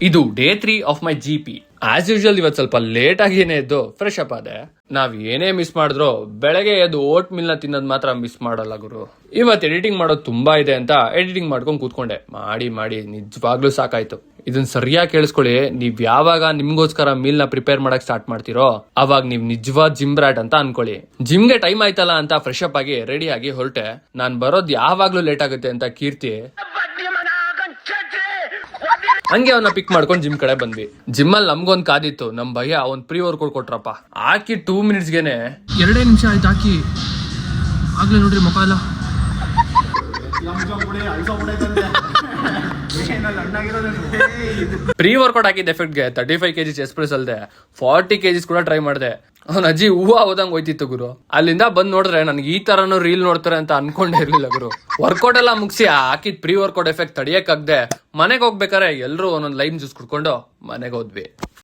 ಇದು day 3 of my GP. As usual ಇವತ್ತು ಸ್ವಲ್ಪ ಲೇಟ್ ಆಗಿನೇ ಎದ್ದು ಫ್ರೆಶ್ ಅಪ್ ಆದೆ. ನಾವ್ ಏನೇ ಮಿಸ್ ಮಾಡಿದ್ರು ಬೆಳಗ್ಗೆ ಎದ್ದು ಓಟ್ ಮಿಲ್ ನ ತಿನ್ನೋದ್ ಮಾತ್ರ ಮಿಸ್ ಮಾಡಲ್ಲ ಗುರು. ಇವತ್ತು ಎಡಿಟಿಂಗ್ ಮಾಡೋದು ತುಂಬಾ ಇದೆ ಅಂತ ಎಡಿಟಿಂಗ್ ಮಾಡ್ಕೊಂಡು ಕೂತ್ಕೊಂಡೆ. ಮಾಡಿ ನಿಜವಾಗ್ಲೂ ಸಾಕಾಯ್ತು. ಇದನ್ನ ಸರಿಯಾಗಿ ಕೇಳಿಸ್ಕೊಳ್ಳಿ. ನೀವ್ ಯಾವಾಗ ನಿಮ್ಗೋಸ್ಕರ ಮೀಲ್ ನ ಪ್ರಿಪೇರ್ ಮಾಡಕ್ ಸ್ಟಾರ್ಟ್ ಮಾಡ್ತಿರೋ ಅವಾಗ ನೀವ್ ನಿಜವಾದ ಜಿಮ್ ಬ್ರಾಟ್ ಅಂತ ಅನ್ಕೊಳ್ಳಿ. ಜಿಮ್ಗೆ ಟೈಮ್ ಆಯ್ತಲ್ಲ ಅಂತ ಫ್ರೆಶ್ ಅಪ್ ಆಗಿ ರೆಡಿ ಆಗಿ ಹೊರಟೆ. ನಾನ್ ಬರೋದ್ ಯಾವಾಗ್ಲೂ ಲೇಟ್ ಆಗುತ್ತೆ ಅಂತ ಕೀರ್ತಿ ಹಂಗೆ ಅವನ್ನ ಪಿಕ್ ಮಾಡ್ಕೊಂಡು ಜಿಮ್ ಕಡೆ ಬಂದ್ವಿ. ಜಿಮ್ ಅಲ್ಲಿ ನಮ್ಗೊಂದ್ ಕಾದಿತ್ತು. ನಮ್ ಭಯ ಒಂದ್ ಪ್ರೀ ವರ್ಕೌಟ್ ಕೊಟ್ರಪ್ಪ. ಹಾಕಿ 2 ಮಿನಿಟ್ಸ್ಗೆನೆ 2 ನಿಮಿಷ ಆಯ್ತು ಹಾಕಿ. ಆಗ್ಲೇ ನೋಡ್ರಿ ಮುಖ ಎಲ್ಲ ಪ್ರೀ ವರ್ಕೌಟ್ ಹಾಕಿದ ಎಫೆಕ್ಟ್ಗೆ 35 kg ಚೆಸ್ಟ್ ಪ್ರೆಸ್ ಅಲ್ದೆ 40 kgs ಕೂಡ ಟ್ರೈ ಮಾಡಿದೆ. ಅವ್ನ ಅಜ್ಜಿ ಹೂವ ಓದಂಗ್ ಹೋಯ್ತಿತ್ತು ಗುರು. ಅಲ್ಲಿಂದ ಬಂದ್ ನೋಡಿದ್ರೆ ನನ್ಗೆ ಈ ತರನು ರೀಲ್ ನೋಡ್ತಾರೆ ಅಂತ ಅನ್ಕೊಂಡೇ ಇರ್ಲಿಲ್ಲ ಗುರು. ವರ್ಕೌಟ್ ಎಲ್ಲ ಮುಗಿಸಿ ಹಾಕಿದ್ ಪ್ರೀ ವರ್ಕೌಟ್ ಎಫೆಕ್ಟ್ ತಡಿಯಕ್ಕಾಗ್ದೆ ಮನೆಗೆ ಹೋಗ್ಬೇಕಾರೆ ಎಲ್ರು ಒಂದೊಂದ್ ಲೈಮ್ ಜ್ಯೂಸ್ ಕುಡ್ಕೊಂಡು ಮನೆಗೆ ಹೋದ್ವಿ.